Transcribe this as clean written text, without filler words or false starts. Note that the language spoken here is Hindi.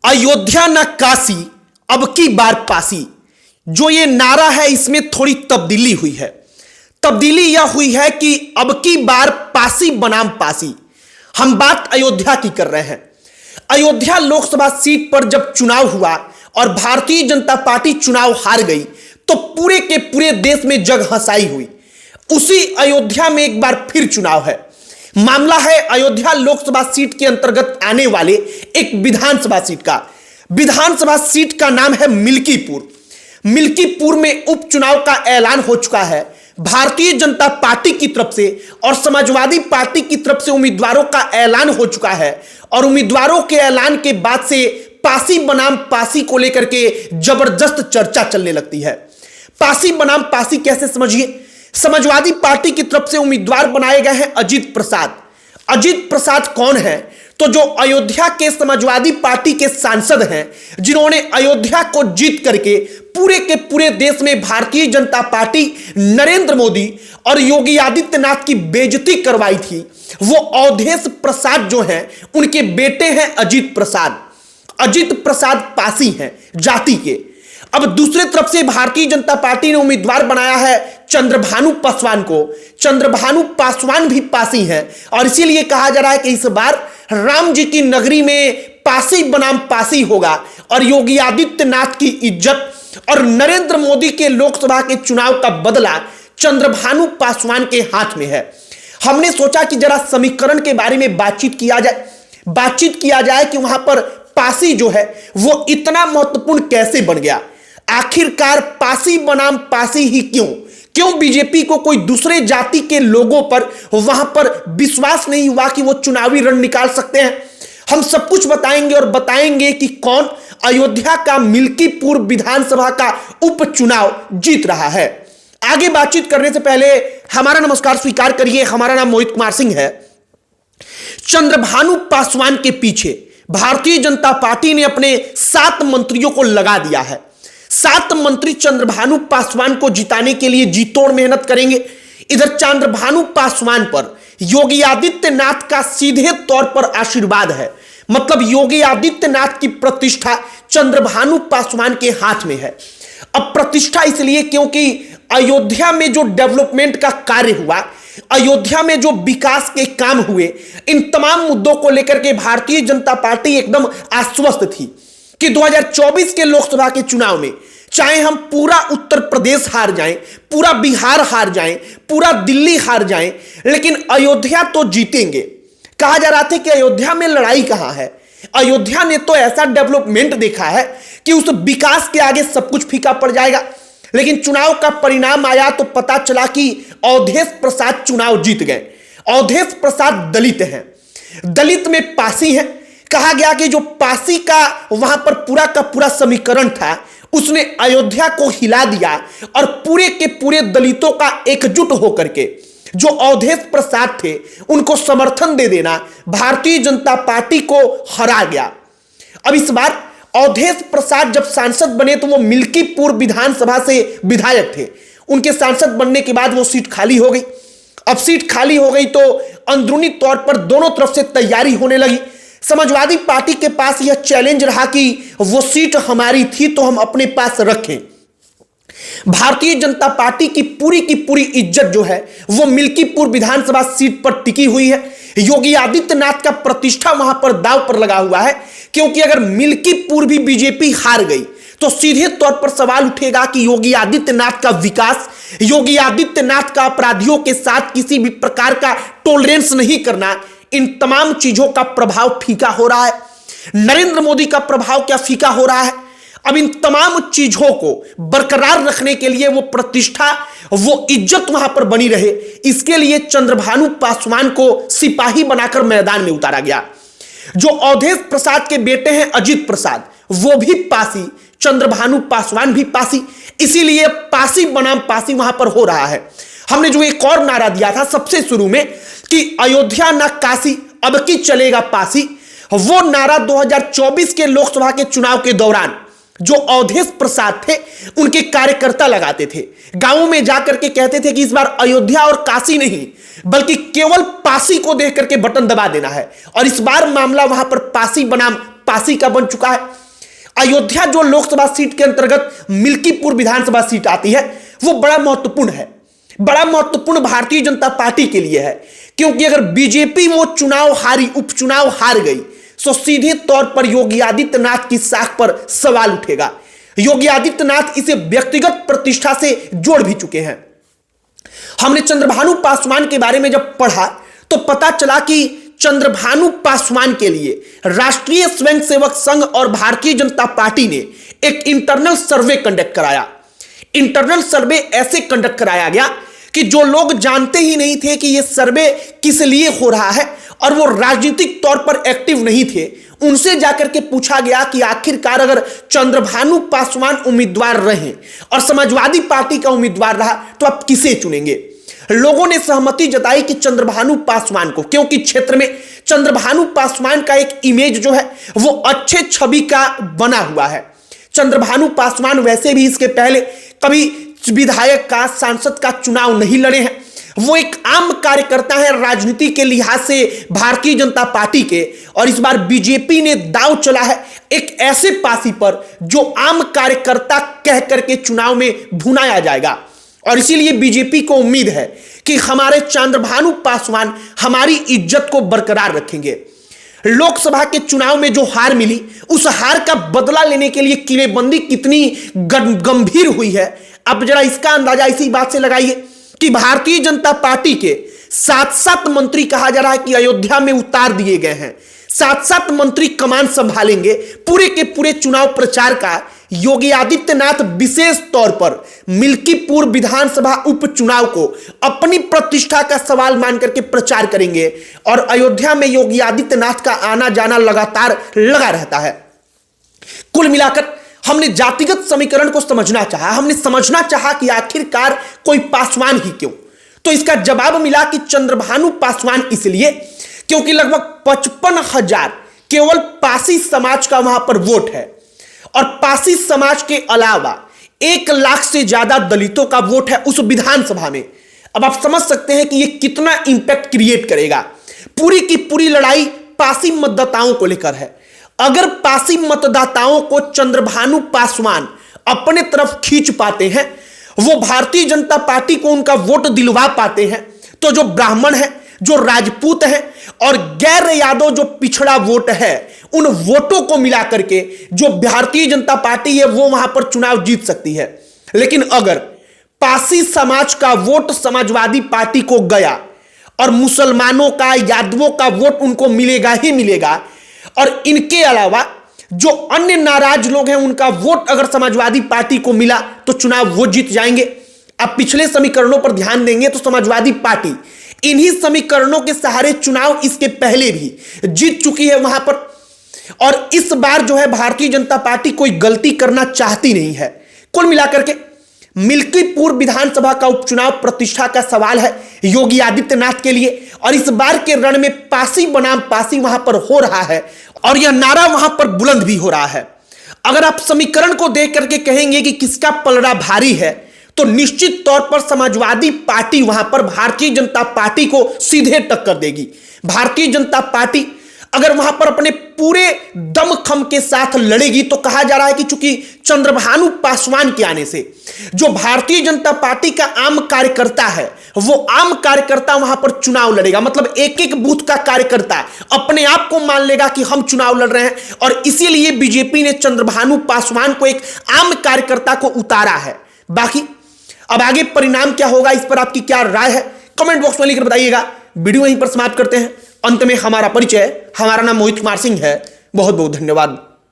अयोध्या न काशी, अब की बार पासी। जो ये नारा है इसमें थोड़ी तब्दीली हुई है। तब्दीली यह हुई है कि अब की बार पासी बनाम पासी। हम बात अयोध्या की कर रहे हैं। अयोध्या लोकसभा सीट पर जब चुनाव हुआ और भारतीय जनता पार्टी चुनाव हार गई तो पूरे के पूरे देश में जग हंसाई हुई। उसी अयोध्या में एक बार फिर चुनाव है। मामला है अयोध्या लोकसभा सीट के अंतर्गत आने वाले एक विधानसभा सीट का। विधानसभा सीट का नाम है मिल्कीपुर। मिल्कीपुर में उपचुनाव का ऐलान हो चुका है। भारतीय जनता पार्टी की तरफ से और समाजवादी पार्टी की तरफ से उम्मीदवारों का ऐलान हो चुका है और उम्मीदवारों के ऐलान के बाद से पासी बनाम पासी को लेकर के जबरदस्त चर्चा चलने लगती है। पासी बनाम पासी कैसे समझिए। समाजवादी पार्टी की तरफ से उम्मीदवार बनाए गए हैं अजीत प्रसाद। अजीत प्रसाद कौन है? तो जो अयोध्या के समाजवादी पार्टी के सांसद हैं, जिन्होंने अयोध्या को जीत करके पूरे के पूरे देश में भारतीय जनता पार्टी, नरेंद्र मोदी और योगी आदित्यनाथ की बेइज्जती करवाई थी, वो अवधेश प्रसाद जो हैं, उनके बेटे हैं अजीत प्रसाद। अजीत प्रसाद पासी हैं जाति के। अब दूसरे तरफ से भारतीय जनता पार्टी ने उम्मीदवार बनाया है चंद्रभानु पासवान को। चंद्रभानु पासवान भी पासी हैं और इसीलिए कहा जा रहा है कि इस बार राम जी की नगरी में पासी बनाम पासी होगा और योगी आदित्यनाथ की इज्जत और नरेंद्र मोदी के लोकसभा के चुनाव का बदला चंद्रभानु पासवान के हाथ में है। हमने सोचा कि जरा समीकरण के बारे में बातचीत किया जाए कि वहां पर पासी जो है वो इतना महत्वपूर्ण कैसे बन गया। आखिरकार पासी बनाम पासी ही क्यों बीजेपी को कोई दूसरे जाति के लोगों पर वहां पर विश्वास नहीं हुआ कि वो चुनावी रण निकाल सकते हैं। हम सब कुछ बताएंगे और बताएंगे कि कौन अयोध्या का मिल्कीपुर विधानसभा का उपचुनाव जीत रहा है। आगे बातचीत करने से पहले हमारा नमस्कार स्वीकार करिए। हमारा नाम मोहित कुमार सिंह है। चंद्रभानु पासवान के पीछे भारतीय जनता पार्टी ने अपने 7 मंत्रियों को लगा दिया है। 7 मंत्री चंद्रभानु पासवान को जिताने के लिए जी तोड़ मेहनत करेंगे। इधर चंद्रभानु पासवान पर योगी आदित्यनाथ का सीधे तौर पर आशीर्वाद है। मतलब योगी आदित्यनाथ की प्रतिष्ठा चंद्रभानु पासवान के हाथ में है। अब प्रतिष्ठा इसलिए क्योंकि अयोध्या में जो डेवलपमेंट का कार्य हुआ, अयोध्या में जो विकास के काम हुए, इन तमाम मुद्दों को लेकर के भारतीय जनता पार्टी एकदम आश्वस्त थी कि 2024 के लोकसभा के चुनाव में चाहे हम पूरा उत्तर प्रदेश हार जाएं, पूरा बिहार हार जाएं, पूरा दिल्ली हार जाएं, लेकिन अयोध्या तो जीतेंगे। कहा जा रहा था कि अयोध्या में लड़ाई कहां है। अयोध्या ने तो ऐसा डेवलपमेंट देखा है कि उस विकास के आगे सब कुछ फीका पड़ जाएगा। लेकिन चुनाव का परिणाम आया तो पता चला कि अवधेश प्रसाद चुनाव जीत गए। अवधेश प्रसाद दलित हैं, दलित में पासी हैं। कहा गया कि जो पासी का वहां पर पूरा का पूरा समीकरण था, उसने अयोध्या को हिला दिया और पूरे के पूरे दलितों का एकजुट होकर के जो अवधेश प्रसाद थे उनको समर्थन दे देना भारतीय जनता पार्टी को हरा गया। अब इस बार अवधेश प्रसाद जब सांसद बने तो वो मिल्कीपुर विधानसभा से विधायक थे। उनके सांसद बनने के बाद वो सीट खाली हो गई। अब सीट खाली हो गई तो अंदरूनी तौर पर दोनों तरफ से तैयारी होने लगी। समाजवादी पार्टी के पास यह चैलेंज रहा कि वो सीट हमारी थी तो हम अपने पास रखें। भारतीय जनता पार्टी की पूरी इज्जत जो है वो मिल्कीपुर विधानसभा सीट पर टिकी हुई है। योगी आदित्यनाथ का प्रतिष्ठा वहां पर दांव पर लगा हुआ है, क्योंकि अगर मिल्कीपुर भी बीजेपी हार गई तो सीधे तौर पर सवाल उठेगा कि योगी आदित्यनाथ का विकास, योगी आदित्यनाथ का अपराधियों के साथ किसी भी प्रकार का टॉलरेंस नहीं करना, इन तमाम चीजों का प्रभाव फीका हो रहा है। नरेंद्र मोदी का प्रभाव क्या फीका हो रहा है। अब इन तमाम चीजों को बरकरार रखने के लिए वो प्रतिष्ठा, वो इज्जत वहां पर बनी रहे, इसके लिए चंद्रभानु पासवान को सिपाही बनाकर मैदान में उतारा गया। जो अवधेश प्रसाद के बेटे हैं अजीत प्रसाद, वो भी पासी, चंद्रभानु पासवान भी पासी, इसीलिए पासी बनाम पासी वहां पर हो रहा है। हमने जो एक और नारा दिया था सबसे शुरू में कि अयोध्या ना काशी, अब की चलेगा पासी, वो नारा 2024 के लोकसभा के चुनाव के दौरान जो अवधेश प्रसाद थे उनके कार्यकर्ता लगाते थे। गांवों में जाकर के कहते थे कि इस बार अयोध्या और काशी नहीं बल्कि केवल पासी को देख करके बटन दबा देना है। और इस बार मामला वहां पर पासी बनाम पासी का बन चुका है। अयोध्या जो लोकसभा सीट के अंतर्गत मिल्कीपुर विधानसभा सीट आती है, वो बड़ा महत्वपूर्ण है, बड़ा महत्वपूर्ण भारतीय जनता पार्टी के लिए है, क्योंकि अगर बीजेपी वो चुनाव हारी, उपचुनाव हार गई, तो सीधे तौर पर योगी आदित्यनाथ की साख पर सवाल उठेगा। योगी आदित्यनाथ इसे व्यक्तिगत प्रतिष्ठा से जोड़ भी चुके हैं। हमने चंद्रभानु पासवान के बारे में जब पढ़ा तो पता चला कि चंद्रभानु पासवान के लिए राष्ट्रीय स्वयंसेवक संघ और भारतीय जनता पार्टी ने एक इंटरनल सर्वे कंडक्ट कराया। इंटरनल सर्वे ऐसे कंडक्ट कराया गया कि जो लोग जानते ही नहीं थे कि यह सर्वे किस लिए हो रहा है और वो राजनीतिक तौर पर एक्टिव नहीं थे, उनसे जाकर के पूछा गया कि आखिरकार अगर चंद्रभानु पासवान उम्मीदवार रहे और समाजवादी पार्टी का उम्मीदवार रहा तो आप किसे चुनेंगे। लोगों ने सहमति जताई कि चंद्रभानु पासवान को, क्योंकि क्षेत्र में चंद्रभानु पासवान का एक इमेज जो है वो अच्छे छवि का बना हुआ है। चंद्रभानु पासवान वैसे भी इसके पहले कभी विधायक का, सांसद का चुनाव नहीं लड़े हैं। वो एक आम कार्यकर्ता है राजनीति के लिहाज से भारतीय जनता पार्टी के, और इस बार बीजेपी ने दांव चला है एक ऐसे पासी पर जो आम कार्यकर्ता कह करके चुनाव में भुनाया जाएगा। और इसीलिए बीजेपी को उम्मीद है कि हमारे चंद्रभानु पासवान हमारी इज्जत को बरकरार रखेंगे। लोकसभा के चुनाव में जो हार मिली, उस हार का बदला लेने के लिए किलेबंदी कितनी गंभीर हुई है, अब जरा इसका अंदाजा इसी बात से लगाइए कि भारतीय जनता पार्टी के 7 मंत्री कहा जा रहा है कि अयोध्या में उतार दिए गए हैं। 7 मंत्री कमान संभालेंगे पूरे के पूरे चुनाव प्रचार का। योगी आदित्यनाथ विशेष तौर पर मिल्कीपुर विधानसभा उपचुनाव को अपनी प्रतिष्ठा का सवाल मान करके प्रचार करेंगे, और अयोध्या में योगी आदित्यनाथ का आना जाना लगातार लगा रहता है। कुल मिलाकर हमने जातिगत समीकरण को समझना चाहा, हमने समझना चाहा कि आखिरकार कोई पासवान ही क्यों, तो इसका जवाब मिला कि चंद्रभानु पासवान इसलिए क्योंकि लगभग 55,000 केवल पासी समाज का वहां पर वोट है, और पासी समाज के अलावा 1 लाख से ज्यादा दलितों का वोट है उस विधानसभा में। अब आप समझ सकते हैं कि यह कितना इंपैक्ट क्रिएट करेगा। पूरी की पूरी लड़ाई पासी मतदाताओं को लेकर है। अगर पासी मतदाताओं को चंद्रभानु पासवान अपने तरफ खींच पाते हैं, वो भारतीय जनता पार्टी को उनका वोट दिलवा पाते हैं, तो जो ब्राह्मण है, जो राजपूत है और गैर यादव जो पिछड़ा वोट है, उन वोटों को मिलाकर के जो भारतीय जनता पार्टी है वो वहां पर चुनाव जीत सकती है। लेकिन अगर पासी समाज का वोट समाजवादी पार्टी को गया और मुसलमानों का, यादवों का वोट उनको मिलेगा ही मिलेगा, और इनके अलावा जो अन्य नाराज लोग हैं उनका वोट अगर समाजवादी पार्टी को मिला तो चुनाव वो जीत जाएंगे। अब पिछले समीकरणों पर ध्यान देंगे तो समाजवादी पार्टी इन्हीं समीकरणों के सहारे चुनाव इसके पहले भी जीत चुकी है वहां पर, और इस बार जो है भारतीय जनता पार्टी कोई गलती करना चाहती नहीं है। कुल मिलाकर के मिल्कीपुर विधानसभा का उपचुनाव प्रतिष्ठा का सवाल है योगी आदित्यनाथ के लिए, और इस बार के रण में पासी बनाम पासी वहां पर हो रहा है, और यह नारा वहां पर बुलंद भी हो रहा है। अगर आप समीकरण को देख करके कहेंगे कि किसका पलड़ा भारी है, तो निश्चित तौर पर समाजवादी पार्टी वहां पर भारतीय जनता पार्टी को सीधे टक्कर देगी। भारतीय जनता पार्टी अगर वहां पर अपने पूरे दमखम के साथ लड़ेगी तो कहा जा रहा है कि चूंकि चंद्रभानु पासवान के आने से जो भारतीय जनता पार्टी का आम कार्यकर्ता है, वो आम कार्यकर्ता वहां पर चुनाव लड़ेगा। मतलब एक एक बूथ का कार्यकर्ता अपने आप को मान लेगा कि हम चुनाव लड़ रहे हैं, और इसीलिए बीजेपी ने चंद्रभानु पासवान को एक आम कार्यकर्ता को उतारा है। बाकी अब आगे परिणाम क्या होगा, इस पर आपकी क्या राय है, कमेंट बॉक्स में लिखकर बताइएगा। वीडियो यहीं पर समाप्त करते हैं। अंत में हमारा परिचय, हमारा नाम मोहित कुमार सिंह है। बहुत बहुत धन्यवाद।